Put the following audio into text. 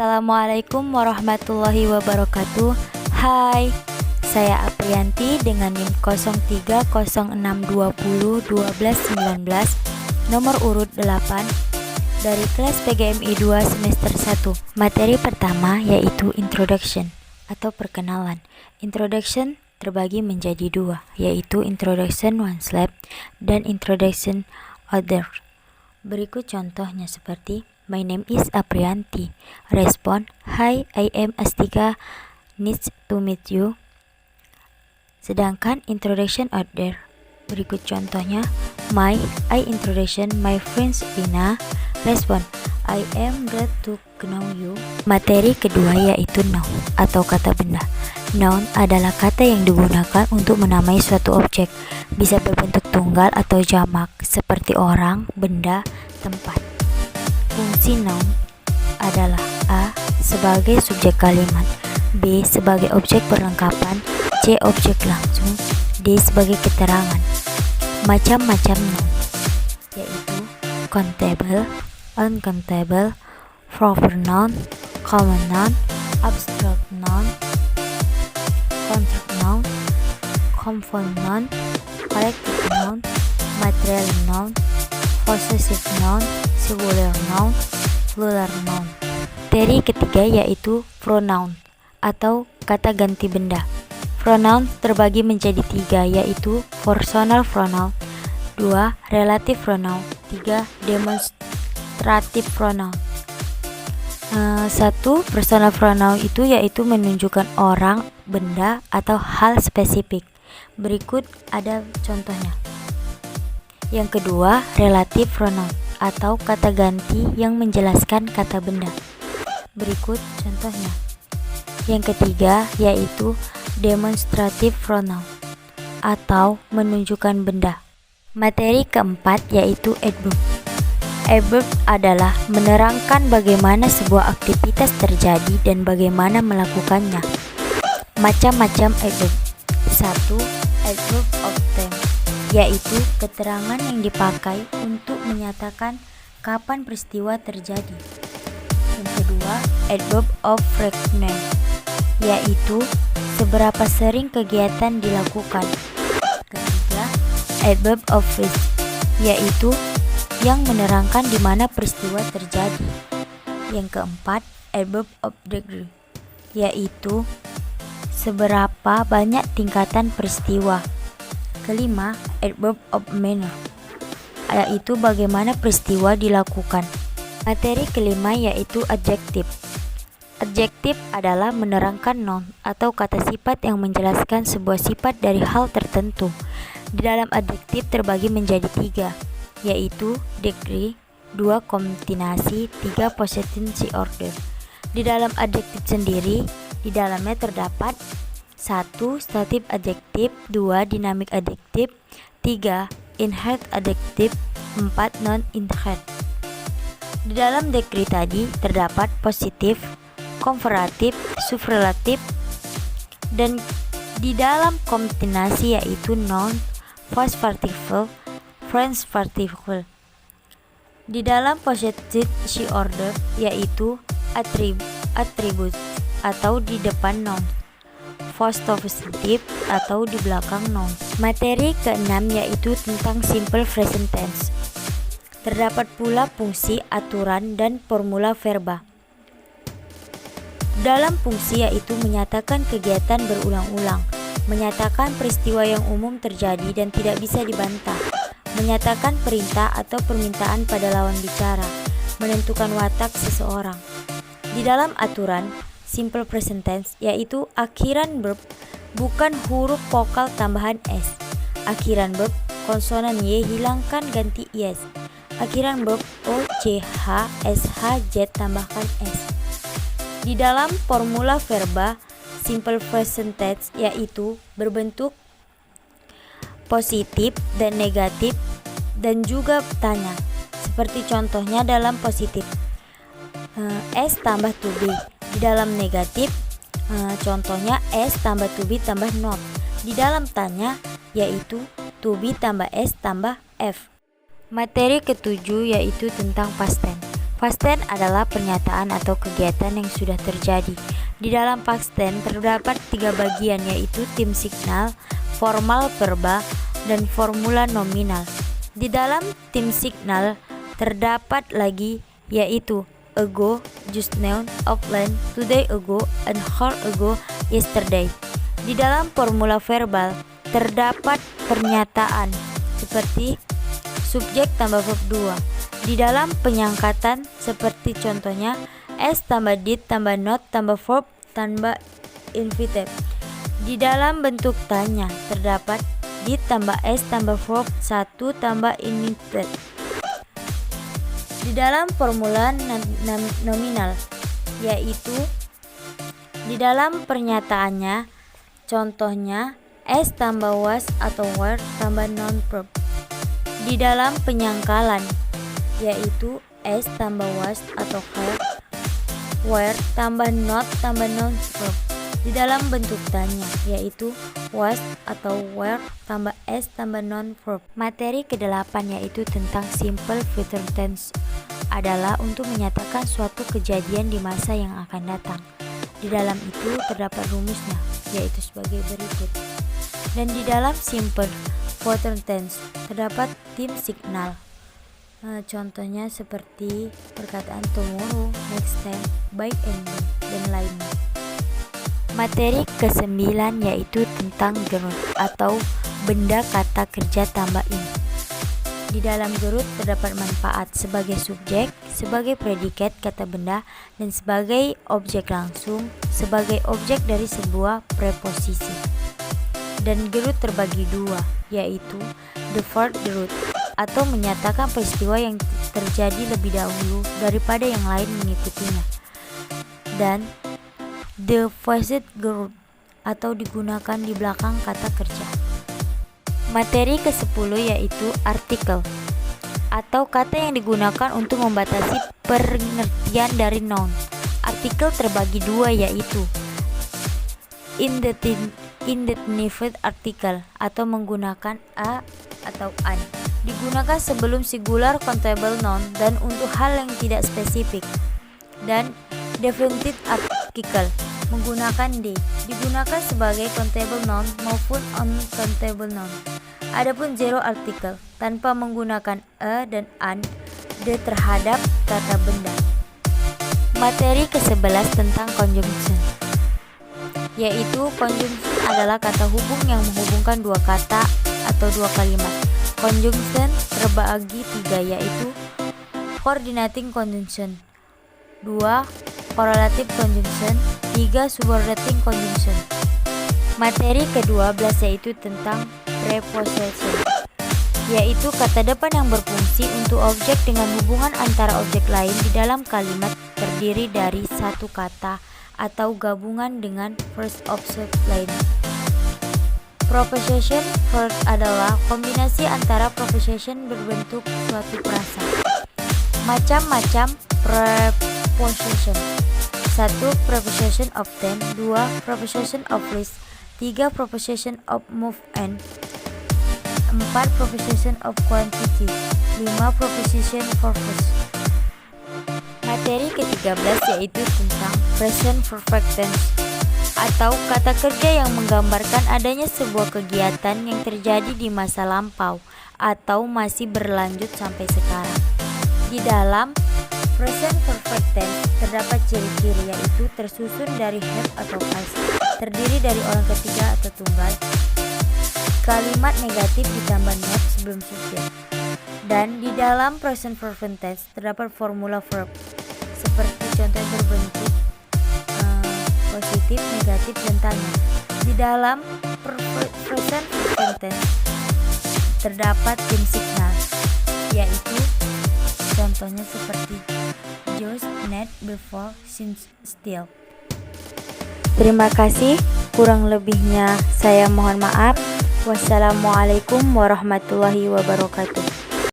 Assalamualaikum warahmatullahi wabarakatuh. Hai, saya Aprianti dengan NIM 0306201219, nomor urut 8 dari kelas PGMI 2 semester 1. Materi pertama yaitu Introduction atau perkenalan. Introduction terbagi menjadi dua, yaitu Introduction Oneself dan Introduction Other. Berikut contohnya seperti My name is Aprianti. Respon, Hi, I am Astika. Nice to meet you. Sedangkan introduction other, berikut contohnya I introduction my friends Vina. Respon, I am glad to know you. Materi kedua yaitu noun atau kata benda. Noun adalah kata yang digunakan untuk menamai suatu objek, bisa berbentuk tunggal atau jamak seperti orang, benda, tempat. Fungsi noun adalah A. sebagai subjek kalimat, B. sebagai objek perlengkapan, C. objek langsung, D. sebagai keterangan. Macam-macam noun yaitu countable, uncountable, proper noun, common noun, abstract noun, contract noun, compound noun, collective noun, material noun, possessive noun, singular noun, plural noun. Materi ketiga yaitu pronoun atau kata ganti benda. Pronoun terbagi menjadi tiga, yaitu personal pronoun, 2. relative pronoun, 3. demonstrative pronoun. 1. Personal pronoun itu yaitu menunjukkan orang, benda, atau hal spesifik. Berikut ada contohnya. Yang kedua, relative pronoun atau kata ganti yang menjelaskan kata benda. Berikut contohnya. Yang ketiga yaitu demonstrative pronoun atau menunjukkan benda. Materi keempat yaitu adverb. Adverb adalah menerangkan bagaimana sebuah aktivitas terjadi dan bagaimana melakukannya. Macam-macam adverb. 1. Adverb of time, yaitu keterangan yang dipakai untuk menyatakan kapan peristiwa terjadi. Yang kedua, adverb of frequency, yaitu seberapa sering kegiatan dilakukan. Ketiga, adverb of which, yaitu yang menerangkan di mana peristiwa terjadi. Yang keempat, adverb of degree, yaitu seberapa banyak tingkatan peristiwa. Kelima, adverb of manner, yaitu bagaimana peristiwa dilakukan. Materi kelima yaitu adjektif. Adjektif adalah menerangkan noun atau kata sifat yang menjelaskan sebuah sifat dari hal tertentu. Di dalam adjektif terbagi menjadi tiga, yaitu degree, 2. kombinasi, 3. possession order. Di dalam adjektif sendiri, di dalamnya terdapat 1. stative adjektif, 2. dynamic adjektif, 3. inherent adjektif, 4. non-inherent. Di dalam degree tadi terdapat positif, komparatif, superlatif, dan di dalam kombinasi yaitu noun, past participle, present participle. Di dalam possessive order yaitu atribut atau di depan noun, first positive atau di belakang noun. Materi keenam yaitu tentang simple present tense. Terdapat pula fungsi, aturan, dan formula verba. Dalam fungsi yaitu menyatakan kegiatan berulang-ulang, menyatakan peristiwa yang umum terjadi dan tidak bisa dibantah, menyatakan perintah atau permintaan pada lawan bicara, menentukan watak seseorang. Di dalam aturan, simple present tense yaitu akhiran verb bukan huruf vokal tambahan s. Akhiran verb konsonan y hilangkan ganti is. Akhiran verb o, c, h, s, h, z tambahkan s. Di dalam formula verba simple present tense yaitu berbentuk positif dan negatif dan juga tanya. Seperti contohnya dalam positif, s tambah to be. Di dalam negatif, contohnya s tambah to be tambah not. Di dalam tanya yaitu to be tambah s tambah f. Materi ketujuh yaitu tentang past tense. Past tense adalah pernyataan atau kegiatan yang sudah terjadi. Di dalam past tense terdapat 3 bagian, yaitu tim signal, formal verbal, dan formula nominal. Di dalam tim signal terdapat lagi, yaitu ago, just now, offline, today ago, an hour ago, yesterday. Di dalam formula verbal terdapat pernyataan seperti subjek tambah verb 2. Di dalam penyangkatan seperti contohnya s tambah did tambah not tambah verb tambah infinitive. Di dalam bentuk tanya terdapat did tambah s tambah verb 1 tambah infinitive. Di dalam formula nominal, yaitu di dalam pernyataannya, contohnya s tambah was atau were tambah non verb. Di dalam penyangkalan, yaitu s tambah was atau were tambah not tambah non verb. Di dalam bentuk tanya, yaitu was atau were tambah s tambah non verb. Materi ke-8 yaitu tentang simple future tense, adalah untuk menyatakan suatu kejadian di masa yang akan datang. Di dalam itu terdapat rumusnya, yaitu sebagai berikut. Dan di dalam simple future tense terdapat tim signal. Contohnya seperti perkataan tomorrow, next time, by and then, dan lainnya. Materi ke-9 yaitu tentang gerund atau benda kata kerja tambah in. Di dalam gerund terdapat manfaat sebagai subjek, sebagai predikat kata benda, dan sebagai objek langsung, sebagai objek dari sebuah preposisi. Dan gerund terbagi 2, yaitu the verb gerund atau menyatakan peristiwa yang terjadi lebih dahulu daripada yang lain mengikutinya, dan the voiced gerund atau digunakan di belakang kata kerja. Materi ke-10 yaitu artikel atau kata yang digunakan untuk membatasi pengertian dari noun. Artikel terbagi 2, yaitu indefinite article atau menggunakan a atau an, digunakan sebelum singular countable noun dan untuk hal yang tidak spesifik, dan definite article menggunakan d, digunakan sebagai countable noun maupun uncountable noun. Adapun zero article tanpa menggunakan a dan an, d terhadap kata benda. Materi ke-11 tentang conjunction, yaitu conjunction adalah kata hubung yang menghubungkan dua kata atau dua kalimat. Conjunction terbagi 3, yaitu coordinating conjunction, 2 correlative conjunction, 3 subordinating conjunction. Materi ke-12 yaitu tentang preposition, yaitu kata depan yang berfungsi untuk objek dengan hubungan antara objek lain di dalam kalimat, terdiri dari satu kata atau gabungan dengan first object lain. Preposition verb adalah kombinasi antara preposition berbentuk suatu frasa. Macam-macam preposition: 1 preposition of then, 2 preposition of least, 3 preposition of move and, 4 preposition of quantity, 5 preposition purpose. Materi ke-13 yaitu tentang present perfect tense atau kata kerja yang menggambarkan adanya sebuah kegiatan yang terjadi di masa lampau atau masih berlanjut sampai sekarang. Di dalam present perfect tense terdapat ciri-ciri, yaitu tersusun dari have atau has, terdiri dari orang ketiga atau tunggal, kalimat negatif ditambah not sebelum subjek. Dan di dalam present perfect tense terdapat formula verb seperti contoh yang berbentuk positif, negatif, dan tanya. Di dalam present perfect tense terdapat tim signal, yaitu contohnya seperti just, not, before, since, still. Terima kasih, kurang lebihnya saya mohon maaf. Wassalamualaikum warahmatullahi wabarakatuh.